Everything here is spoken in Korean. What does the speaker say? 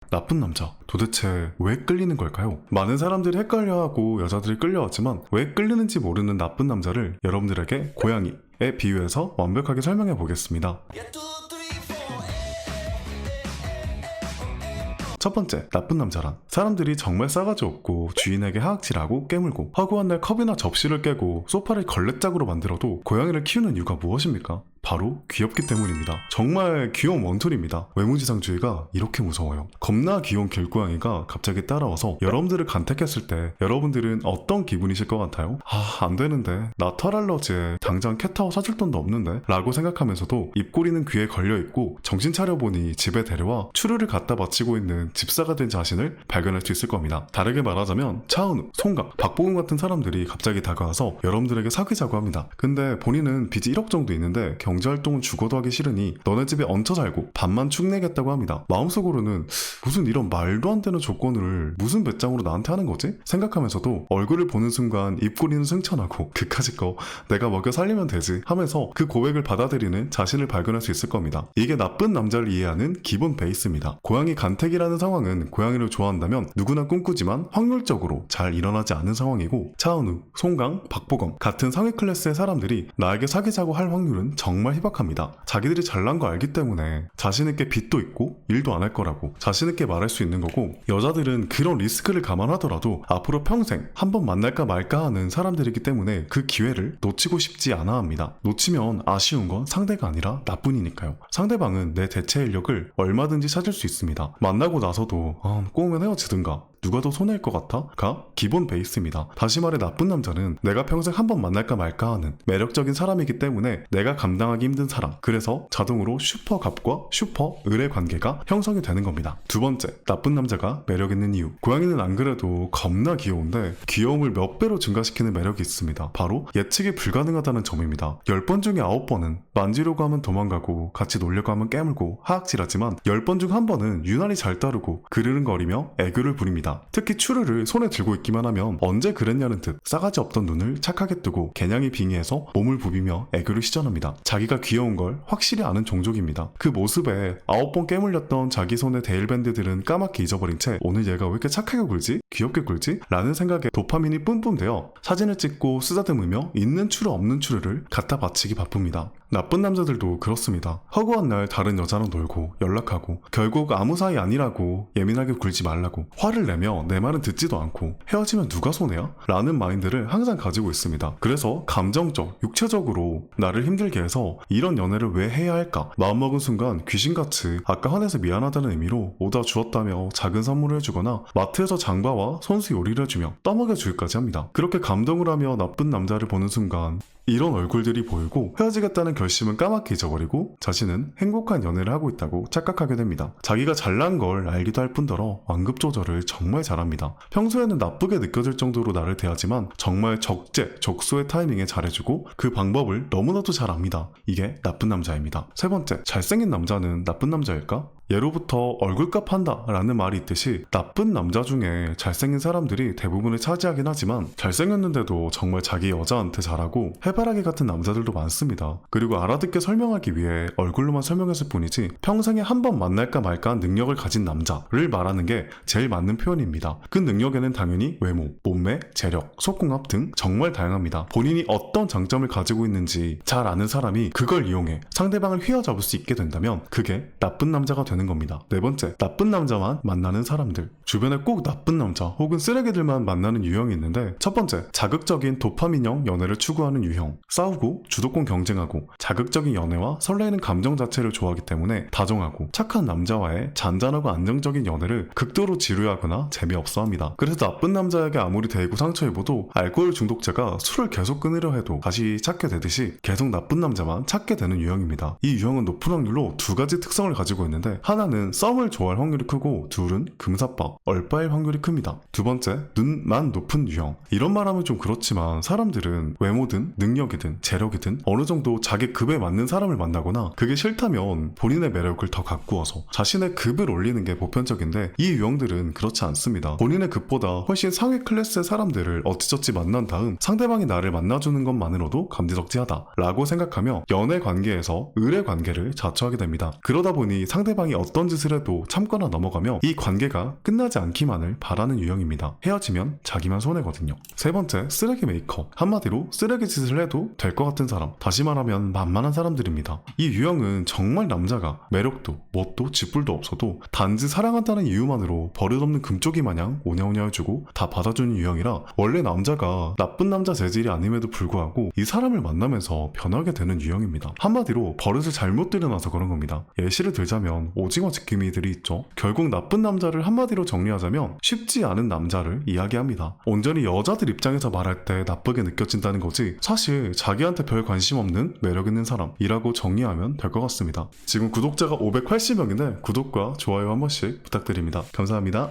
나쁜 남자, 도대체 왜 끌리는 걸까요? 많은 사람들이 헷갈려하고 여자들이 끌려왔지만 왜 끌리는지 모르는 나쁜 남자를 여러분들에게 고양이에 비유해서 완벽하게 설명해 보겠습니다. 첫 번째, 나쁜 남자란 사람들이 정말 싸가지 없고 주인에게 하악질하고 깨물고 허구한 날 컵이나 접시를 깨고 소파를 걸레짝으로 만들어도 고양이를 키우는 이유가 무엇입니까? 바로 귀엽기 때문입니다. 정말 귀여운 원툴입니다. 외모지상주의가 이렇게 무서워요. 겁나 귀여운 길고양이가 갑자기 따라와서 여러분들을 간택했을 때 여러분들은 어떤 기분이실 것 같아요? 안 되는데 나 털 알러지에 당장 캣타워 사줄 돈도 없는데 라고 생각하면서도 입꼬리는 귀에 걸려있고 정신 차려보니 집에 데려와 추루를 갖다 바치고 있는 집사가 된 자신을 발견할 수 있을 겁니다. 다르게 말하자면 차은우, 송강, 박보검 같은 사람들이 갑자기 다가와서 여러분들에게 사귀자고 합니다. 근데 본인은 빚이 1억 정도 있는데 경제활동은 죽어도 하기 싫으니 너네 집에 얹혀 살고 밥만 축 내겠다고 합니다. 마음속으로는 무슨 이런 말도 안 되는 조건을 무슨 배짱으로 나한테 하는 거지? 생각하면서도 얼굴을 보는 순간 입꼬리는 승천하고 그까짓 거 내가 먹여 살리면 되지 하면서 그 고백을 받아들이는 자신을 발견할 수 있을 겁니다. 이게 나쁜 남자를 이해하는 기본 베이스입니다. 고양이 간택이라는 상황은 고양이를 좋아한다면 누구나 꿈꾸지만 확률적으로 잘 일어나지 않은 상황이고 차은우, 송강, 박보검 같은 상위 클래스의 사람들이 나에게 사귀자고 할 확률은 정말 희박합니다. 자기들이 잘난 거 알기 때문에 자신있게 빚도 있고 일도 안 할 거라고 자신있게 말할 수 있는 거고, 여자들은 그런 리스크를 감안하더라도 앞으로 평생 한번 만날까 말까 하는 사람들이기 때문에 그 기회를 놓치고 싶지 않아 합니다. 놓치면 아쉬운 건 상대가 아니라 나뿐이니까요. 상대방은 내 대체 인력을 얼마든지 찾을 수 있습니다. 만나고 나서도 꼬우면 헤어지든가 누가 더 손해일 것 같아? 가 기본 베이스입니다. 다시 말해 나쁜 남자는 내가 평생 한 번 만날까 말까 하는 매력적인 사람이기 때문에 내가 감당하기 힘든 사람, 그래서 자동으로 슈퍼갑과 슈퍼을의 관계가 형성이 되는 겁니다. 두 번째, 나쁜 남자가 매력있는 이유. 고양이는 안 그래도 겁나 귀여운데 귀여움을 몇 배로 증가시키는 매력이 있습니다. 바로 예측이 불가능하다는 점입니다. 10번 중에 9번은 만지려고 하면 도망가고 같이 놀려고 하면 깨물고 하악질하지만 10번 중 1번은 유난히 잘 따르고 그르릉거리며 애교를 부립니다. 특히 추르를 손에 들고 있기만 하면 언제 그랬냐는 듯 싸가지 없던 눈을 착하게 뜨고 개냥이 빙의해서 몸을 부비며 애교를 시전합니다. 자기가 귀여운 걸 확실히 아는 종족입니다. 그 모습에 9번 깨물렸던 자기 손의 데일밴드들은 까맣게 잊어버린 채 오늘 얘가 왜 이렇게 착하게 굴지? 귀엽게 굴지? 라는 생각에 도파민이 뿜뿜되어 사진을 찍고 쓰다듬으며 있는 추르 없는 추르를 갖다 바치기 바쁩니다. 나쁜 남자들도 그렇습니다. 허구한 날 다른 여자랑 놀고 연락하고 결국 아무 사이 아니라고 예민하게 굴지 말라고 화를 내며 내 말은 듣지도 않고 헤어지면 누가 손해야? 라는 마인드를 항상 가지고 있습니다. 그래서 감정적, 육체적으로 나를 힘들게 해서 이런 연애를 왜 해야 할까? 마음먹은 순간 귀신같이 아까 화내서 미안하다는 의미로 오다 주었다며 작은 선물을 해주거나 마트에서 장바와 손수 요리를 해주며 떠먹여주기까지 합니다. 그렇게 감동을 하며 나쁜 남자를 보는 순간 이런 얼굴들이 보이고 헤어지겠다는 결심은 까맣게 잊어버리고 자신은 행복한 연애를 하고 있다고 착각하게 됩니다. 자기가 잘난 걸 알기도 할 뿐더러 완급 조절을 정말 잘합니다. 평소에는 나쁘게 느껴질 정도로 나를 대하지만 정말 적재적소의 타이밍에 잘해주고 그 방법을 너무나도 잘 압니다. 이게 나쁜 남자입니다. 세 번째, 잘생긴 남자는 나쁜 남자일까? 예로부터 얼굴값 한다 라는 말이 있듯이 나쁜 남자 중에 잘생긴 사람들이 대부분을 차지하긴 하지만 잘생겼는데도 정말 자기 여자한테 잘하고 해바라기 같은 남자들도 많습니다. 그리고 알아듣게 설명하기 위해 얼굴로만 설명했을 뿐이지 평생에 한 번 만날까 말까 한 능력을 가진 남자를 말하는 게 제일 맞는 표현입니다. 그 능력에는 당연히 외모, 몸매, 재력, 속궁합 등 정말 다양합니다. 본인이 어떤 장점을 가지고 있는지 잘 아는 사람이 그걸 이용해 상대방을 휘어잡을 수 있게 된다면 그게 나쁜 남자가 되는 겁니다. 네 번째, 나쁜 남자만 만나는 사람들. 주변에 꼭 나쁜 남자 혹은 쓰레기들만 만나는 유형이 있는데, 첫 번째, 자극적인 도파민형 연애를 추구하는 유형. 싸우고 주도권 경쟁하고 자극적인 연애와 설레이는 감정 자체를 좋아하기 때문에 다정하고 착한 남자와의 잔잔하고 안정적인 연애를 극도로 지루해하거나 재미없어 합니다. 그래서 나쁜 남자에게 아무리 대고 상처입어도 알코올 중독자가 술을 계속 끊으려 해도 다시 찾게 되듯이 계속 나쁜 남자만 찾게 되는 유형입니다. 이 유형은 높은 확률로 두 가지 특성을 가지고 있는데, 하나는 썸을 좋아할 확률이 크고 둘은 금사빠, 얼빠일 확률이 큽니다. 두 번째, 눈만 높은 유형. 이런 말하면 좀 그렇지만 사람들은 외모든 능력이든 재력이든 어느 정도 자기 급에 맞는 사람을 만나거나 그게 싫다면 본인의 매력을 더 가꾸어서 자신의 급을 올리는 게 보편적인데, 이 유형들은 그렇지 않습니다. 본인의 급보다 훨씬 상위 클래스의 사람들을 어찌저찌 만난 다음 상대방이 나를 만나주는 것만으로도 감지덕지하다 라고 생각하며 연애 관계에서 을의 관계를 자처하게 됩니다. 그러다 보니 상대방이 상대방이 어떤 짓을 해도 참거나 넘어가며 이 관계가 끝나지 않기만을 바라는 유형입니다. 헤어지면 자기만 손해거든요. 세 번째, 쓰레기 메이커. 한마디로 쓰레기 짓을 해도 될 것 같은 사람. 다시 말하면 만만한 사람들입니다. 이 유형은 정말 남자가 매력도, 멋도, 짓불도 없어도 단지 사랑한다는 이유만으로 버릇없는 금쪽이 마냥 오냐오냐 해주고 다 받아주는 유형이라 원래 남자가 나쁜 남자 재질이 아님에도 불구하고 이 사람을 만나면서 변하게 되는 유형입니다. 한마디로 버릇을 잘못 들여놔서 그런 겁니다. 예시를 들자면 오징어 지킴이들이 있죠. 결국 나쁜 남자를 한마디로 정리하자면 쉽지 않은 남자를 이야기합니다. 온전히 여자들 입장에서 말할 때 나쁘게 느껴진다는 거지 사실 자기한테 별 관심 없는 매력 있는 사람이라고 정리하면 될 것 같습니다. 지금 구독자가 580명인데 구독과 좋아요 한 번씩 부탁드립니다. 감사합니다.